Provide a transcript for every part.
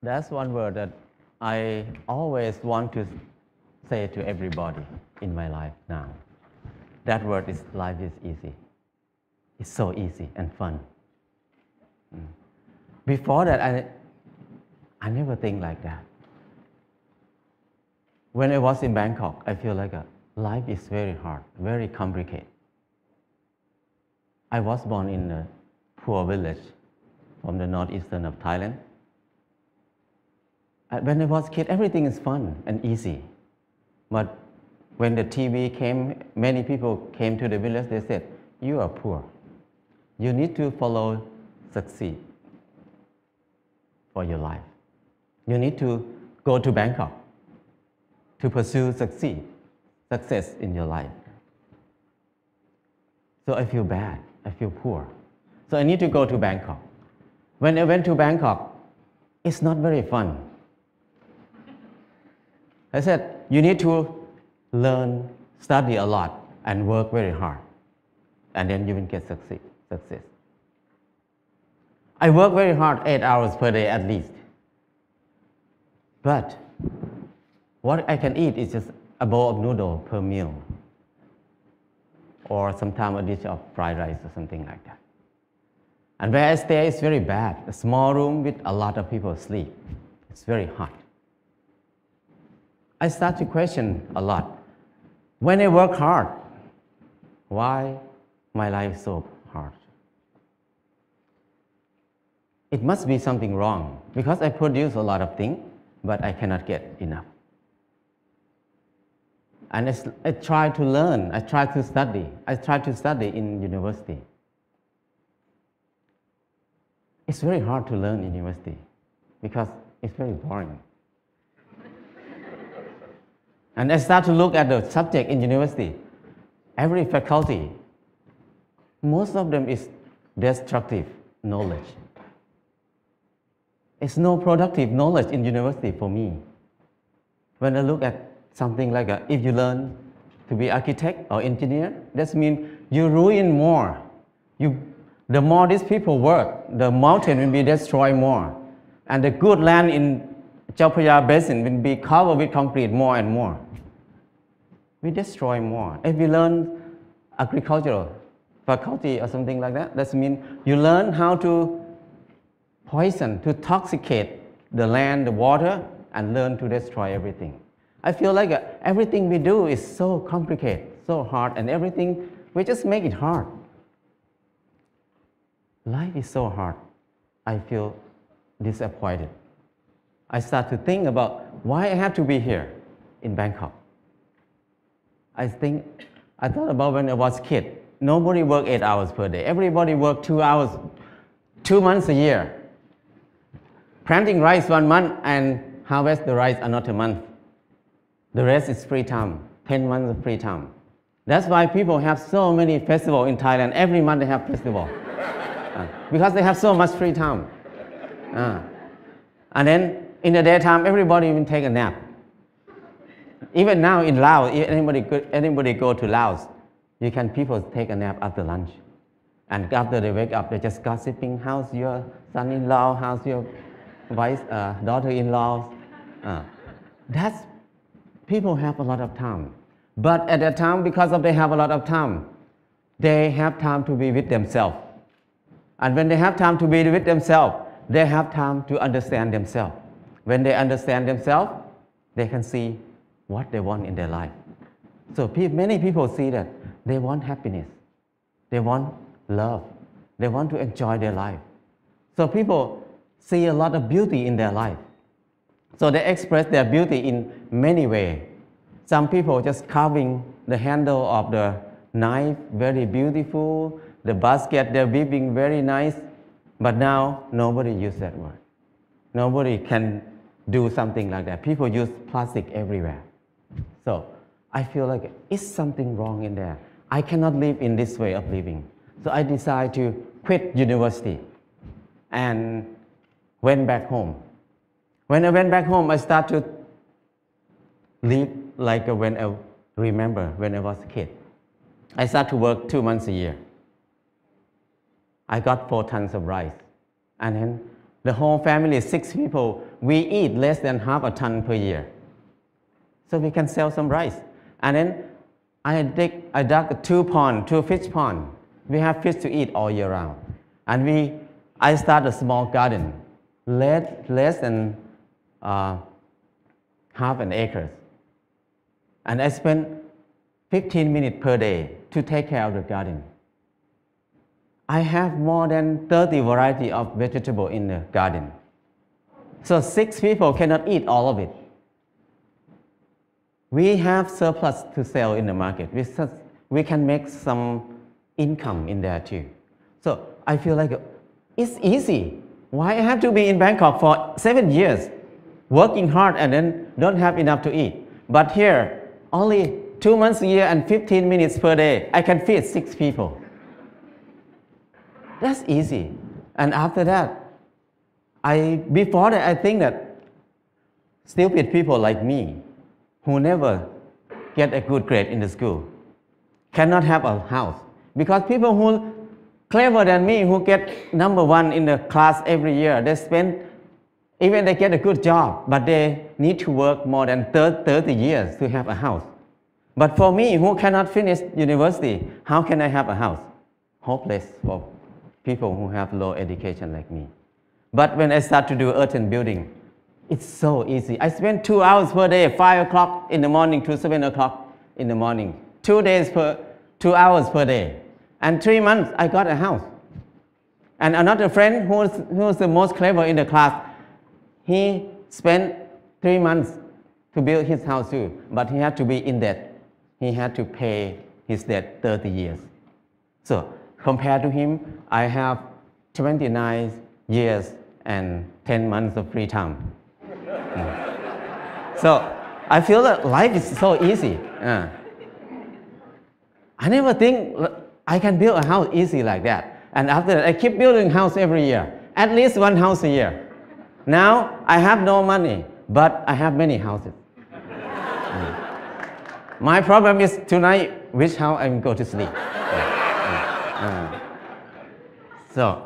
That's one word that I always want to say to everybody in my life now. That word is life is easy. It's so easy and fun. Before that, I never think like that. When I was in Bangkok, I feel like life is very hard, very complicated. I was born in a poor village from the northeastern of Thailand. When I was a kid, everything is fun and easy. But when the TV came, many people came to the village, they said, you are poor. You need to follow succeed for your life. You need to go to Bangkok to pursue success in your life. So I feel bad, I feel poor. So I need to go to Bangkok. When I went to Bangkok, it's not very fun. I said, you need to learn, study a lot, and work very hard. And then you will get success. I work very hard, 8 hours per day at least. But what I can eat is just a bowl of noodle per meal. Or sometimes a dish of fried rice or something like that. And where I stay is very bad. A small room with a lot of people sleep. It's very hot. I start to question a lot. When I work hard, why my life is so hard? It must be something wrong because I produce a lot of things, but I cannot get enough. And I try to learn, I try to study. I try to study in university. It's very hard to learn in university because it's very boring. And I start to look at the subject in university. Every faculty, most of them is destructive knowledge. It's no productive knowledge in university for me. When I look at something like if you learn to be architect or engineer, that means you ruin more. The more these people work, the mountain will be destroyed more. And the good land in Chao Phraya Basin will be covered with concrete more and more. We destroy more. If you learn agricultural faculty or something like that, that means you learn how to poison, to toxicate the land, the water, and learn to destroy everything. I feel like everything we do is so complicated, so hard, and everything, we just make it hard. Life is so hard. I feel disappointed. I start to think about why I have to be here in Bangkok. I thought about when I was a kid. Nobody worked 8 hours per day. Everybody worked 2 hours, 2 months a year. Planting rice 1 month and harvest the rice another month. The rest is free time, 10 months of free time. That's why people have so many festivals in Thailand. Every month they have festival. Because they have so much free time. And then in the daytime, everybody will take a nap. Even now in Laos, if anybody go to Laos, people take a nap after lunch. And after they wake up, they're just gossiping, how's your son-in-law, how's your daughter-in-law. People have a lot of time. But at that time, because they have a lot of time, they have time to be with themselves. And when they have time to be with themselves, they have time to understand themselves. When they understand themselves, they can see what they want in their life. So many people see that they want happiness, they want love, they want to enjoy their life. So people see a lot of beauty in their life. So they express their beauty in many ways. Some people just carving the handle of the knife, very beautiful. The basket they're weaving, very nice. But now nobody uses that word. Nobody can do something like that. People use plastic everywhere. So I feel like it's something wrong in there. I cannot live in this way of living. So I decided to quit university and went back home. When I went back home, I started to live like when I remember when I was a kid. I started to work 2 months a year. I got 4 tons of rice. And then the whole family, 6 people, we eat less than half a ton per year. So we can sell some rice. And then I dug two fish pond. We have fish to eat all year round. And I started a small garden, less than half an acre. And I spent 15 minutes per day to take care of the garden. I have more than 30 varieties of vegetables in the garden. So 6 people cannot eat all of it. We have surplus to sell in the market. We can make some income in there too. So I feel like it's easy. Why I have to be in Bangkok for 7 years, working hard and then don't have enough to eat? But here, only 2 months a year and 15 minutes per day, I can feed 6 people. That's easy. And after that, before that, I think that stupid people like me, who never get a good grade in the school, cannot have a house. Because people who clever than me, who get number 1 in the class every year, even they get a good job, but they need to work more than 30 years to have a house. But for me, who cannot finish university, how can I have a house? Hopeless for people who have low education like me. But when I start to do earthen building, it's so easy. I spend 2 hours per day, 5 o'clock in the morning to 7 o'clock in the morning. 2 hours per day. And 3 months, I got a house. And another friend who's the most clever in the class, he spent 3 months to build his house too, but he had to be in debt. He had to pay his debt 30 years. So compared to him, I have 29 years and 10 months of free time. So I feel that life is so easy. I never think I can build a house easy like that. And after that, I keep building house every year, at least 1 house a year. Now I have no money, but I have many houses. My problem is tonight, which house I'm going to sleep. So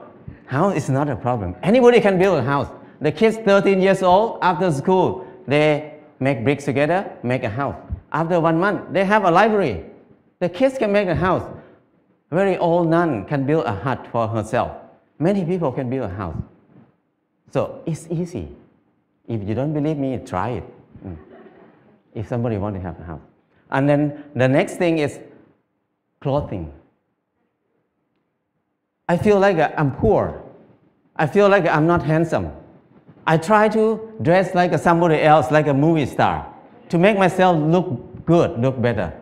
house is not a problem. Anybody can build a house. The kids 13 years old, after school, they make bricks together, make a house. After 1 month, they have a library. The kids can make a house. Very old nun can build a hut for herself. Many people can build a house. So it's easy. If you don't believe me, try it. If somebody wants to have a house. And then the next thing is clothing. I feel like I'm poor. I feel like I'm not handsome. I try to dress like somebody else, like a movie star, to make myself look good, look better.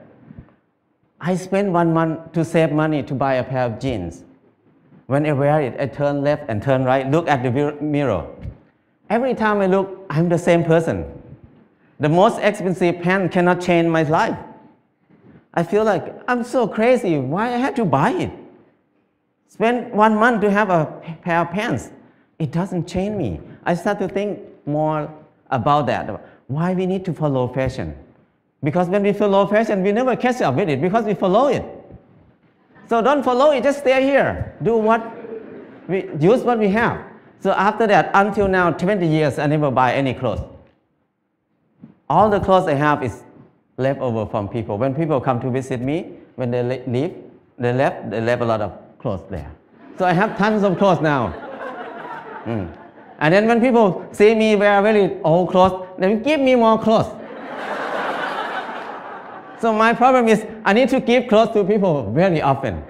I spend 1 month to save money to buy a pair of jeans. When I wear it, I turn left and turn right, look at the mirror. Every time I look, I'm the same person. The most expensive pants cannot change my life. I feel like I'm so crazy. Why I have to buy it? Spend 1 month to have a pair of pants. It doesn't change me. I start to think more about that. Why we need to follow fashion? Because when we follow fashion, we never catch up with it because we follow it. So don't follow it, just stay here. Use what we have. So after that, until now, 20 years, I never buy any clothes. All the clothes I have is left over from people. When people come to visit me, when they leave, they left a lot of clothes there. So I have tons of clothes now. And then when people see me wear very old clothes, they give me more clothes. So my problem is I need to give clothes to people very often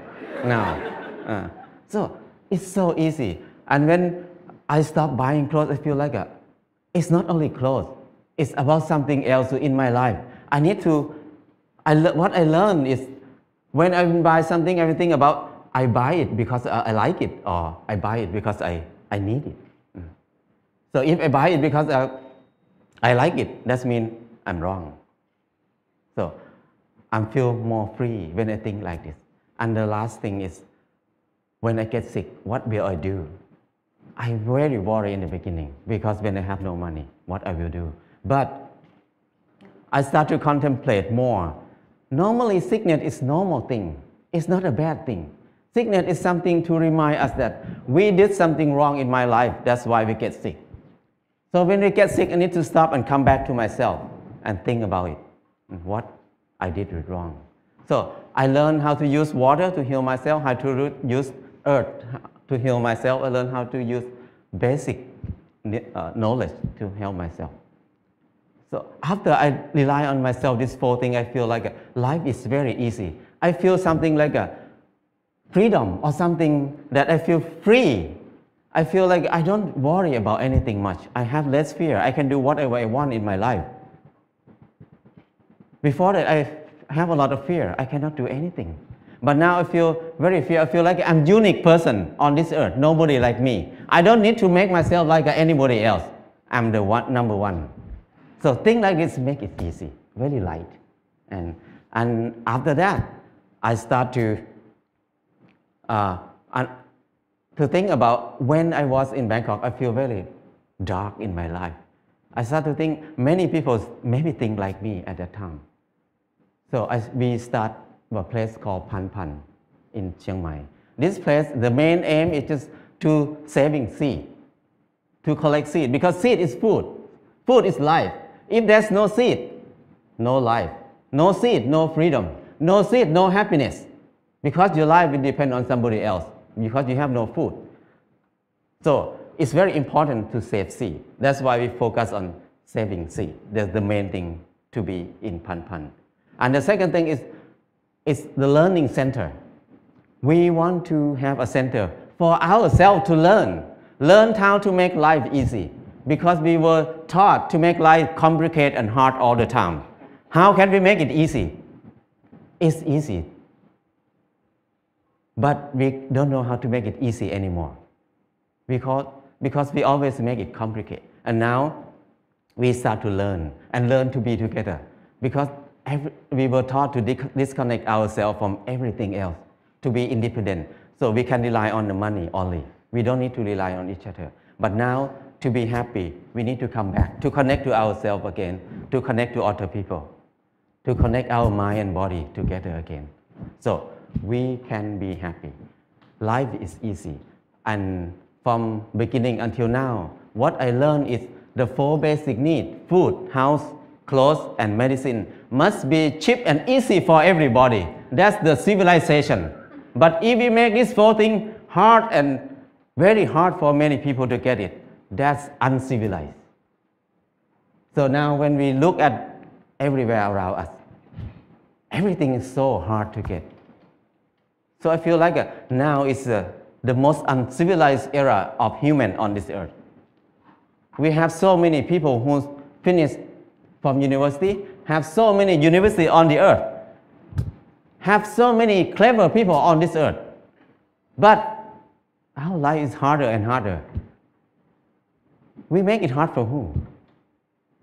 now. So it's so easy. And when I stop buying clothes, I feel like it's not only clothes. It's about something else in my life. What I learned is when I buy something, everything about I buy it because I like it, or I buy it because I need it. So if I buy it because I like it, that means I'm wrong. So I feel more free when I think like this. And the last thing is, when I get sick, what will I do? I very worry in the beginning because when I have no money, what I will do. But I start to contemplate more. Normally, sickness is a normal thing. It's not a bad thing. Sickness is something to remind us that we did something wrong in my life. That's why we get sick. So when I get sick, I need to stop and come back to myself and think about it, and what I did wrong. So I learned how to use water to heal myself, how to use earth to heal myself. I learned how to use basic knowledge to help myself. So after I rely on myself, these 4 things, I feel like life is very easy. I feel something like a freedom, or something that I feel free. I feel like I don't worry about anything much. I have less fear. I can do whatever I want in my life. Before that, I have a lot of fear. I cannot do anything. But now I feel very fear. I feel like I'm a unique person on this earth. Nobody like me. I don't need to make myself like anybody else. I'm the number one. So things like this make it easy, very light. And after that, I start to think about when I was in Bangkok, I feel very dark in my life. I start to think many people maybe think like me at that time. So we start a place called Pan Pan in Chiang Mai. This place, the main aim is just to saving seed, to collect seed, because seed is food. Food is life. If there's no seed, no life. No seed, no freedom. No seed, no happiness. Because your life will depend on somebody else, because you have no food. So it's very important to save seed. That's why we focus on saving seed. That's the main thing to be in Pan Pan. And the second thing is the learning center. We want to have a center for ourselves to learn how to make life easy, because we were taught to make life complicated and hard all the time. How can we make it easy? It's easy, but we don't know how to make it easy anymore, because we always make it complicated. And now we start to learn to be together, because we were taught to disconnect ourselves from everything else, to be independent. So we can rely on the money only. We don't need to rely on each other. But now, to be happy, we need to come back, to connect to ourselves again, to connect to other people, to connect our mind and body together again. So we can be happy. Life is easy. And from beginning until now, what I learned is the 4 basic needs: food, house, clothes, and medicine must be cheap and easy for everybody. That's the civilization. But if we make these 4 things hard and very hard for many people to get it, that's uncivilized. So now when we look at everywhere around us, everything is so hard to get. So I feel like now is the most uncivilized era of human on this earth. We have so many people who finish from university, have so many universities on the earth, have so many clever people on this earth. But our life is harder and harder. We make it hard for who?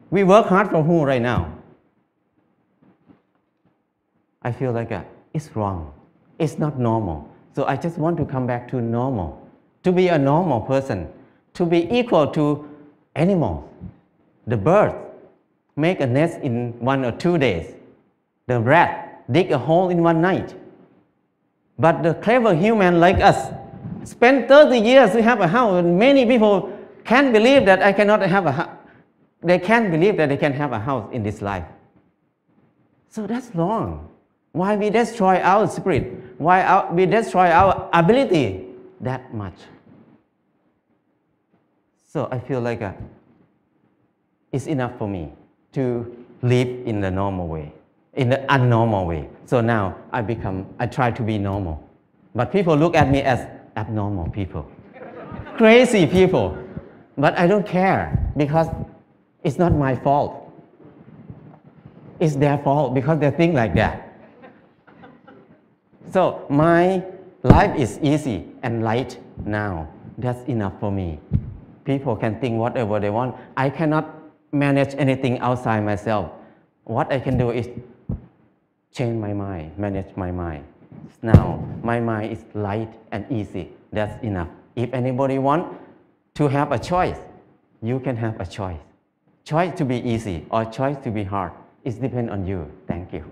We work hard for who right now? I feel like it's wrong. It's not normal. So I just want to come back to normal, to be a normal person, to be equal to animals. The bird make a nest in 1 or 2 days. The rat dig a hole in 1 night. But the clever human like us spend 30 years to have a house. And many people can't believe that I cannot have a house. They can't believe that they can have a house in this life. So that's wrong. Why we destroy our spirit? Why we destroy our ability that much? So I feel like it's enough for me to live in the normal way, in the abnormal way. So now I try to be normal. But people look at me as abnormal people, crazy people. But I don't care, because it's not my fault. It's their fault, because they think like that. So my life is easy and light now. That's enough for me. People can think whatever they want. I cannot manage anything outside myself. What I can do is change my mind, manage my mind. Now my mind is light and easy. That's enough. If anybody wants to have a choice, you can have a choice. Choice to be easy or choice to be hard. It depends on you. Thank you.